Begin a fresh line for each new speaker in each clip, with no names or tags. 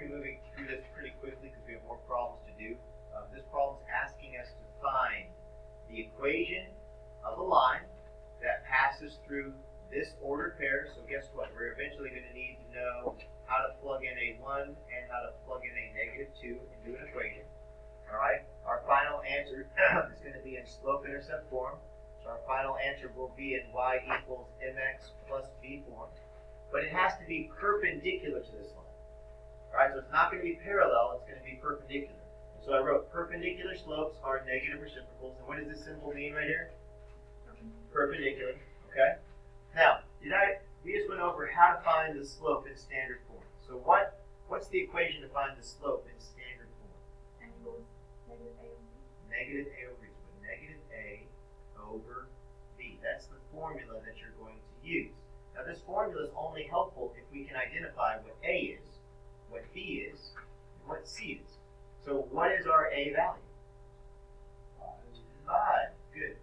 going to be moving through this pretty quickly because we have more problems to do. This problem is asking us to find the equation of a line that passes through this ordered pair. So guess what? We're eventually going to need to know how to plug in a 1 and how to plug in a -2 into an equation. All right? Our final answer is going to be in slope-intercept form. So our final answer will be in y equals mx plus b form. But it has to be perpendicular to this line. All right? So it's not going to be parallel. It's going to be perpendicular. And so I wrote perpendicular slopes are negative reciprocals. And what does this symbol mean right here? Perpendicular. Okay? Now, we just went over how to find the slope in standard form. So what's the equation to find the slope in standard form?
N equals negative a over b.
Negative a over b. So negative a over b. That's the formula that you're going to use. Now, this formula is only helpful if we can identify what a is, what b is, and what c is. So what is our a value? 5. Good.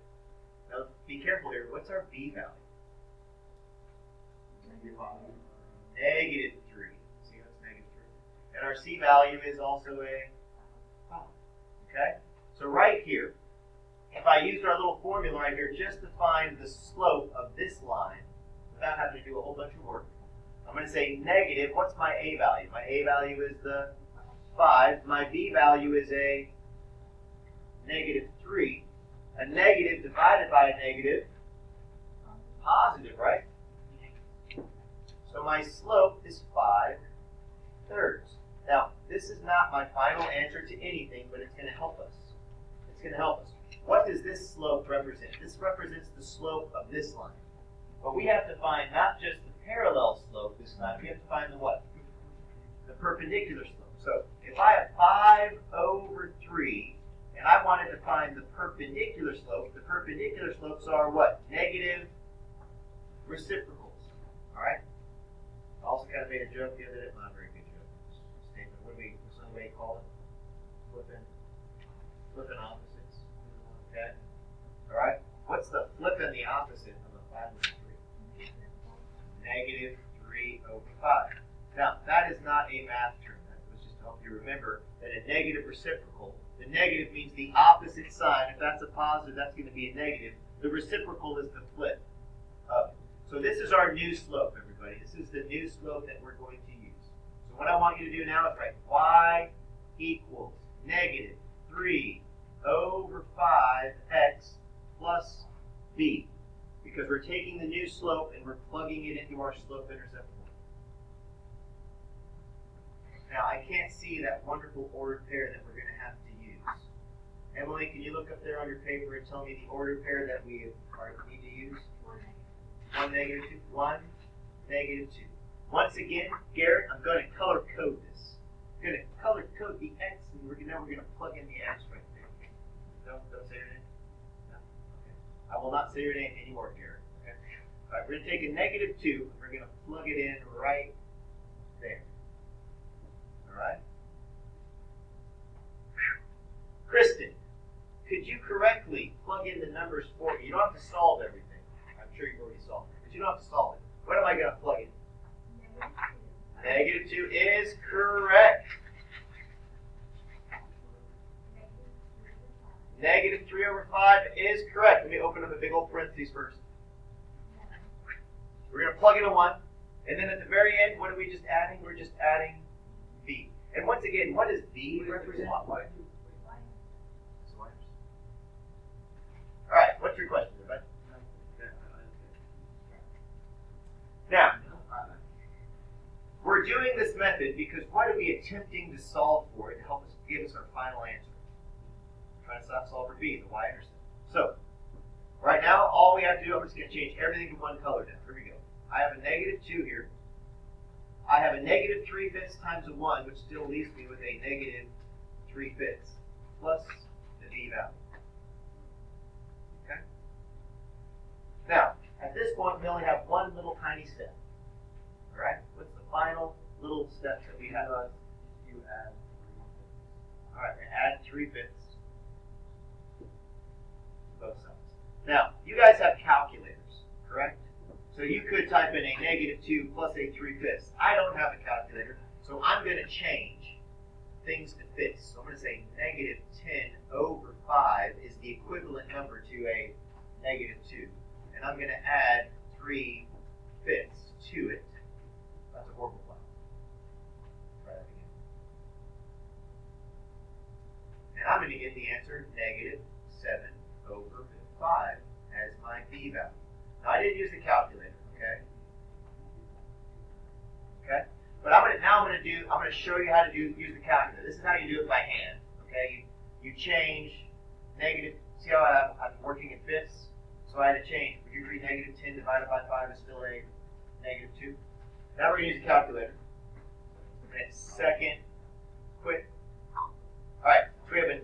Now, be careful here. What's our b value? -3. See, that's -3. And our c value is also a 5. Okay? So right here, if I used our little formula right here just to find the slope of this line, without having to do a whole bunch of work, I'm going to say negative. What's my a value? My a value is the 5. My b value is a -3. A negative divided by a negative, positive, right? So my slope is 5/3. Now, this is not my final answer to anything, but it's going to help us. It's going to help us. What does this slope represent? This represents the slope of this line. But we have to find not just the parallel slope this time, we have to find the what? The perpendicular slope. So if I have 5/3, and I wanted to find the perpendicular slope, the perpendicular slopes are what? Negative reciprocals. All right? I also kind of made a joke the other day. Not a very good joke. Statement. What's somebody call it? Flipping opposites. Okay? All right? What's the flipping the opposite of a 5/3? -3/5. Now, that is not a math term. That was just to help you remember that a negative reciprocal, the negative means the opposite sign. If that's a positive, that's going to be a negative. The reciprocal is the flip of it. So this is our new slope, everybody. This is the new slope that we're going to use. So what I want you to do now is write y equals -3/5x plus b. Because we're taking the new slope and we're plugging it into our slope-intercept form. Now, I can't see that wonderful ordered pair that we're going to have to use. Emily, can you look up there on your paper and tell me the ordered pair that we need to use? 1 -2. 1 -2. Once again, Garrett, I'm going to color code this. I'm going to color code the x, and we're going to plug in the x right there. Don't say your name. No. Okay. I will not say your name anymore, Garrett. Okay. All right, we're going to take a -2, and we're going to plug it in right there. All right. Kristen, could you correctly plug in the numbers for me? You don't have to solve everything. I'm sure you've already solved it, but you don't have to solve it. What am I going to plug in? -2 is correct. -3/5 is correct. Let me open up a big old parentheses first. We're going to plug in a 1. And then at the very end, what are we just adding? We're just adding b. And once again, what does b represent? All right, what's your question, everybody? Now, we're doing this method because what are we attempting to solve for to help us give us our final answer? We're trying to solve for b, the y-intercept. So, right now, all we have to do, I'm just going to change everything to one color now. Here we go. I have a -2 here. I have a -3/5 times a 1, which still leaves me with a -3/5 plus the b value. Okay? Now, at this point, we only have one little tiny step. All right? What's the final little step that we have?
You add 3/5.
All right, we're going to add 3/5 to both sides. Now, you guys have calculators, correct? So you could type in a -2 plus a 3/5. I don't have a calculator, so I'm going to change things to fifths. So I'm going to say -10 over 5 is the equivalent number to a -2. And I'm going to add 3/5 to it. That's a horrible plan. Try that again. And I'm going to get the answer -7 over 5 as my b value. Now I didn't use the calculator, okay? Okay? But I'm gonna show you how to use the calculator. This is how you do it by hand. Okay? You change negative. See how I'm working in fifths? So I had to change. Would you agree -10 divided by 5 is still a -2? Now we're gonna use the calculator. And it's second quick. Alright, so we have a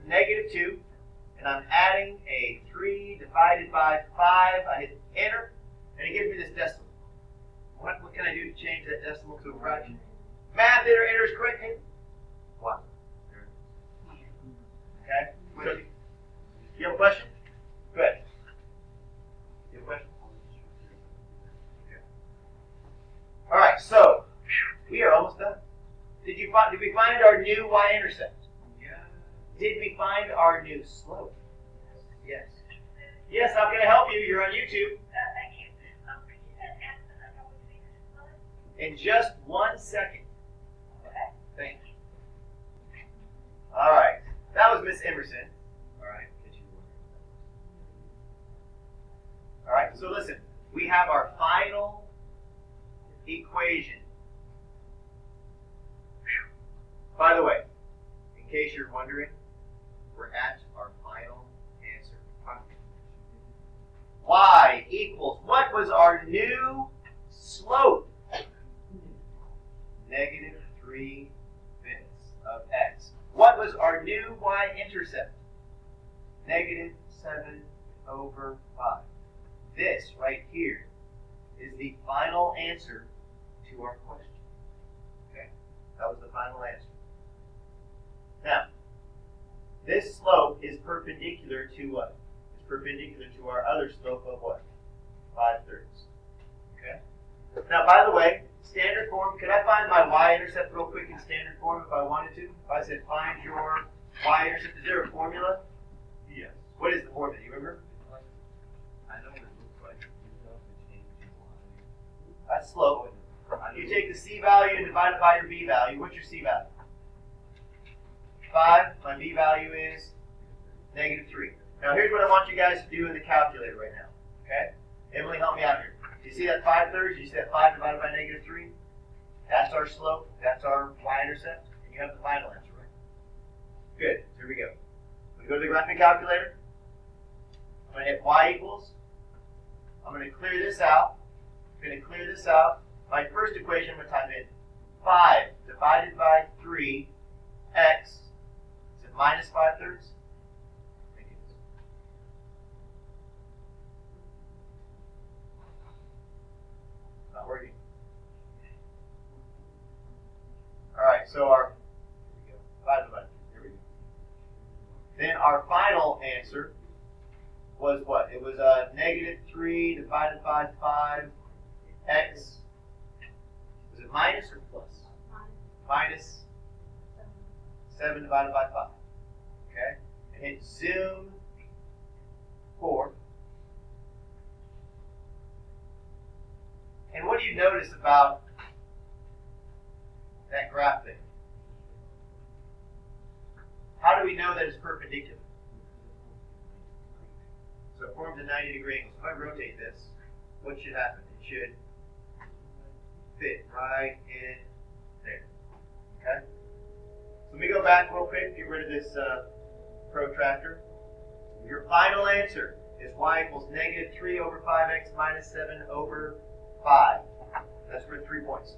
-2, and I'm adding a 3 divided by 5. I hit enter, and it gives me this decimal. What can I do to change that decimal to a fraction? Math enters correctly. 1. Okay? So, you have a question? Go ahead. You have a question? Okay. All right, so we are almost done. Did we find our new y-intercept?
Yeah.
Did we find our new slope? Yes. Yes, how can I help you? You're on YouTube.
Thank you. Could you send Anson a couple of things to us?
In just 1 second.
Okay.
Thank you. All right. That was Miss Emerson. All right. All right. So listen, we have our final equation. By the way, in case you're wondering, we're at our final answer. Y equals, what was our new slope? -3/5 of x. What was our new y-intercept? -7 over 5. This right here is the final answer to our question. Okay, that was the final answer. Now, this slope is perpendicular to what? It's perpendicular to our other slope of what? 5/3. Okay? Now, by the way, standard form, could I find my y-intercept real quick in standard form if I wanted to? If I said find your y-intercept, is there a formula?
Yes.
What is the formula? Do you remember?
I know what it looks like. You know the change in line.
That's slope. You take the c value and divide it by your b value. What's your c value? 5. My b value is -3. Now here's what I want you guys to do in the calculator right now. Okay? Emily, help me out here. Do you see that 5/3? You see that 5 divided by -3? That's our slope. That's our y-intercept. And you have the final answer, right? Good. Here we go. We go to the graphing calculator. I'm going to hit y equals. I'm going to clear this out. I'm going to clear this out. My first equation, I'm going to type in 5 divided by 3 x. Is it -5/3? I think it is. Not working. All right, so our, here we go, 5 divided, here we go. Then our final answer was what? It was -3 divided by 5 x. Was it minus or plus? Minus 7 divided by 5. Okay? And hit zoom 4. And what do you notice about that graph thing? How do we know that it's perpendicular? So it forms a 90-degree angle. So if I rotate this, what should happen? It should fit right in there. Okay? So let me go back real quick, get rid of this protractor. Your final answer is y equals -3 over 5x minus 7 over 5. That's worth 3 points.